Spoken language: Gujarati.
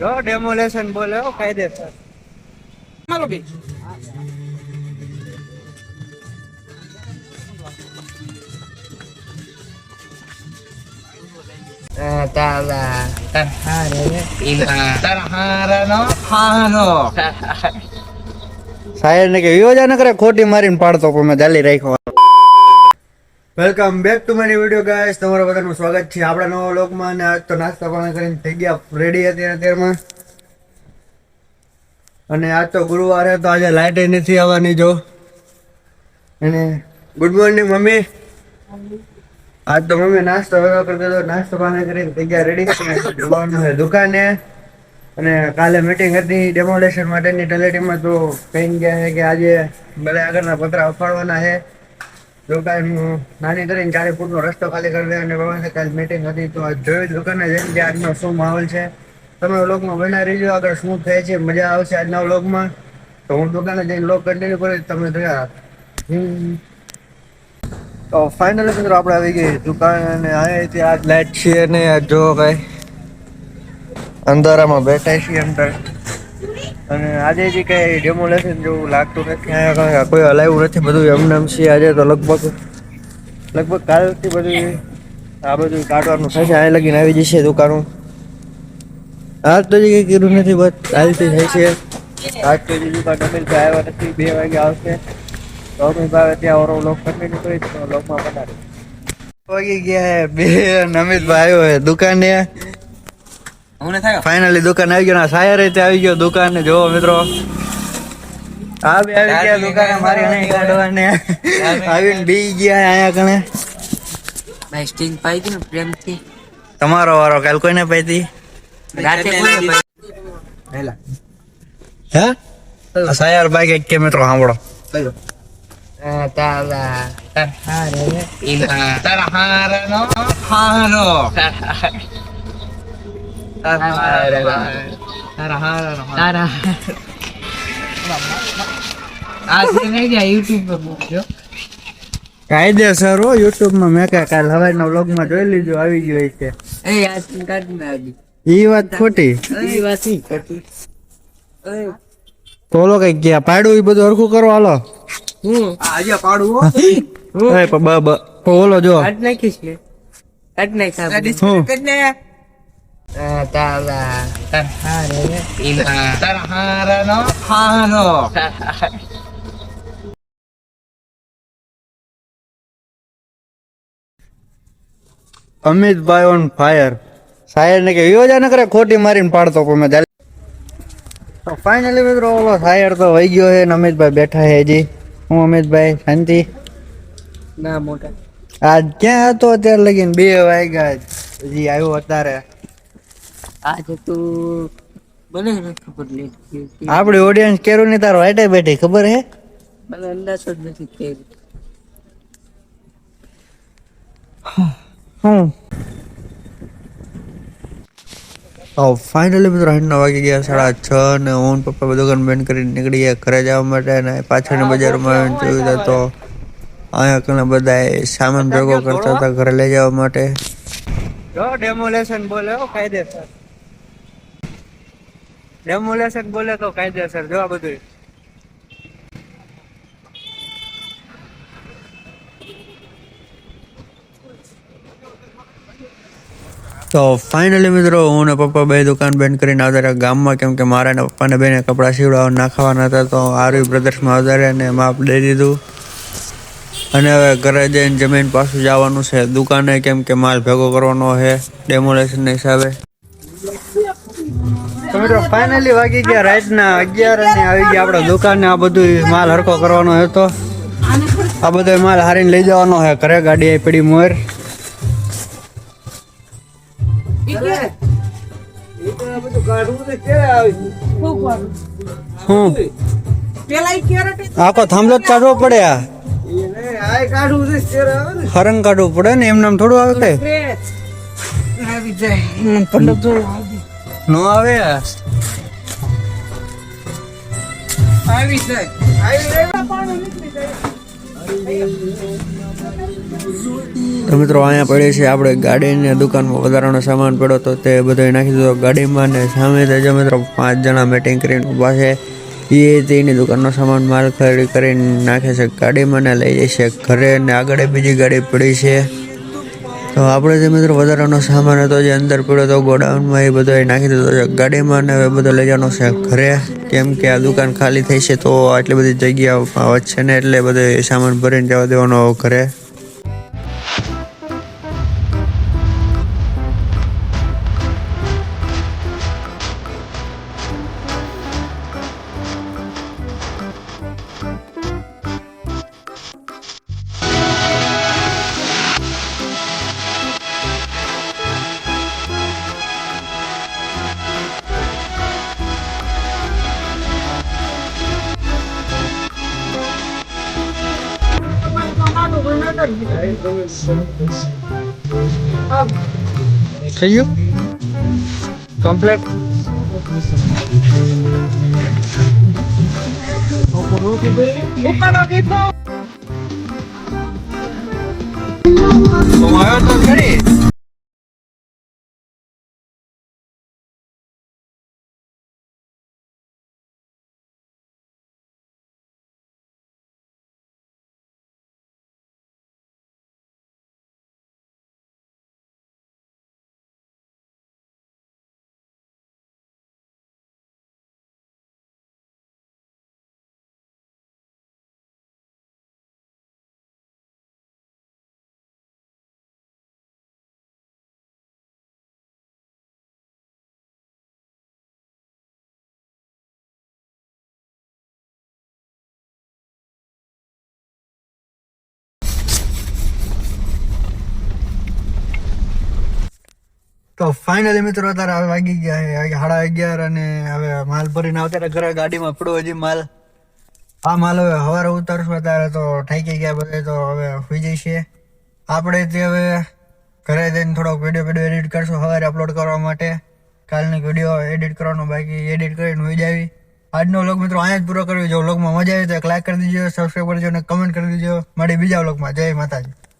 જો ડેમોલેશન બોલે હો કાયદેસર. મારો બી સાહેબ ને કે વિયોજા ન કરે ખોટી મારીને પાડતો પણ મેં ચાલી રાખ્યો. Welcome back to my video guys, તમારા બધાનું સ્વાગત છે આપણા નવા વ્લોગમાં. અને આજ તો નાસ્તા પાણી કરીને થઈ ગયા રેડી અત્યારમાં. અને આજ તો ગુરુવાર છે તો આજે લાઇટ નથી આવવાની. જો અને ગુડ મોર્નિંગ મમ્મી. આજ તો મમ્મી નાસ્તો વગર કરી દીધો, નાસ્તો પાણી કરીને થઈ ગયા રેડી જવાનું છે દુકાને. અને કાલે મીટિંગ હતી ડેમોલેશન માટેની તલેટીમાં, તો કહી ગયા છે કે આજે બધા આગળના પતરા ઉપાડવાના છે. દુકાન નાની કરીને 4 ફૂટનો રસ્તો ખાલી કરી દે. અને બાબા કાલે મીટિંગ હતી તો જોયું દુકાને જઈને કે આજનો શું માહોલ છે. તમે વ્લોગમાં બનાવી રહીજો, આગળ શું થાય છે મજા આવશે આજના વ્લોગમાં. તો હું દુકાને જઈને વ્લોગ કન્ટિન્યુ કરી તમે જોયા. તો ફાઇનલી મિત્રો આપણે આવી ગઈ દુકાન અને અહીંયાથી આજ લાઈટ છે ને જો કઈ અંધારામાં બેઠા છીએ અંદર. અને આજે જે કઈ ડેમોલેશન જેવું લાગતું નથી, અહીંયા કોઈ હલાવ્યું નથી, બધું એમને એમ છે. આજે તો લગભગ કાલથી બધું આ બધું કાઢવાનું થશે. અહીં લગીને આવી જશે દુકાનો. આજ તો કઈ કીધું નથી, બસ કાલથી થાય છે. આજ તો દુકાન અમીરભાઈ આવ્યા નથી, 2 વાગે આવશે. તો અમીરભાઈ ત્યાં ઓરો લોક કન્ટિન્યુ કરી તો લોકમાં બનાવી વાગી ગયા 2. અમિતભાઈ આવ્યો હે દુકાને. ફાઇનલી દુકાન આવી ગયો. સાયર આવી ગયો દુકાન. જોવો મિત્રો, આ બે આવી ગયા દુકાને મારી નહીં કાઢવાને. આવીને બી ગયા આયા કણે. ભાઈ સ્ટિંગ પાઈ દી ને પ્રેમથી. તમારો વારો કાલ કોઈને પાઈતી રાતે કોઈને હેલા હે સાયર બાઈક એક કે મિત્રો સાંભળો કયો કાયદેસર હો. યુટ્યુબ માં મેં કાલ હવારના વ્લોગ માં જોઈ લીધું, આવી ગયો છે. ઈ વાત ખોટી. તો ઓલો કઈ ગયા પાડું એ બધું હરખું કરો. હાલો આજે પાડું ઓલો જો અમિતભાઈ ઓન ફાયર. સાયર ને કે યોજા ન કરે ખોટી મારીને પાડતો પણ મેં. તો ફાઇનલી મિત્રો ઓલો સાયર તો વહી ગયો છે ને અમિતભાઈ બેઠા છે હજી. હું અમિતભાઈ શાંતિ ના મોટા આજ ક્યાં હતો અત્યારે લગીને 2 વાગ્યા હજી આવ્યો અત્યારે. આજે તું મને ખબર નહીં. આપડી ઓડિયન્સ કેરું નહીં તારો વાઈટે બેઠી ખબર હે? મને અંદાજ જ નથી કેવું. ફાઇનલી મિત્રો 9 વાગી ગયા 6:30 ને હું પપ્પા દુકાન બંધ કરીને નીકળી ગયા ઘરે જવા માટે. અને પાછળની બજારમાં જોયું તો અહીંયા ઘણા બધા સામાન ભેગો કરતા હતા ઘરે લઈ જવા માટે. જો ડેમોલેશન બોલે હો કાયદેસર. ડેમોલેશન બોલે તો કાયદેસર. જો આ બધું તો ફાઇનલી મિત્રો હું ને પપ્પા બે દુકાન બંધ કરીને આવતા ગામમાં, કેમ કે મારા ને પપ્પાને બેને કપડાં સીવડાવવા નાખવાના હતા. તો આરવી બ્રધર્સમાં આવતા અને માપ દઈ દીધું. અને હવે ઘરે જઈને જમીન પાછું જવાનું છે દુકાને, કેમ કે માલ ભેગો કરવાનો છે ડેમોલેશનના હિસાબે. તો મિત્રો ફાઇનલી વાગી ગયા રાતના 11 અને આવી ગયા આપણા દુકાને. આ બધું માલ હરખો કરવાનો હતો. આ બધો માલ હારીને લઈ જવાનો છે ઘરે. ગાડી પડી મોર. આખો થાંભલો જ કાઢવો પડે. હરંગ કાઢવું પડે ને, એમ નામ થોડું આવે નો આવે. તો મિત્રો અહીંયા પડી છે આપણે ગાડીની દુકાનમાં વધારાનો સામાન પડ્યો તો તે બધો નાખી દીધો ગાડીમાં ને સામે જો મિત્રો 5 જણા મીટિંગ કરીને ઊભા છે એ તેની દુકાનનો સામાન માલ ખરીદી કરીને નાખે છે ગાડીમાં ને લઈ જાય છે ઘરે ને આગળ બીજી ગાડી પડી છે તો આપણે જે મિત્રો વધારાનો સામાન હતો જે અંદર પડ્યો હતો ગોડાઉનમાં એ બધો નાખી દીધો છે ગાડીમાં ને હવે બધો લઈ જવાનો છે ઘરે કેમ કે આ દુકાન ખાલી થઈ છે તો આટલી બધી જગ્યા વચ્ચે ને એટલે બધો સામાન ભરીને જવા દેવાનો ઘરે થઈ ગયું કમ્પ્લીટ તો ખરી તો ફાઇનલી મિત્રો અત્યારે હવે વાગી ગયા છે 11:30 અને હવે માલ ભરીને અત્યારે ઘરે ગાડીમાં પડ્યો હજી માલ આ માલ હવે સવારે ઉતારશું અત્યારે તો થાકી ગયા બધે તો હવે સુઈ જઈશે આપણે તે હવે ઘરે જઈને થોડોક વિડીયો એડિટ કરશું સવારે અપલોડ કરવા માટે કાલની વિડીયો એડિટ કરવાનો બાકી એડિટ કરીને સુઈ જાવી આજનો વ્લોગ મિત્રો અહીંયા જ પૂરો કર્યો જો વ્લોગમાં મજા આવી તો એક લાઈક કરી દીજો સબસ્ક્રાઈબ કરી દીજો અને કમેન્ટ કરી દીજો મળી બીજા વ્લોગમાં જય માતાજી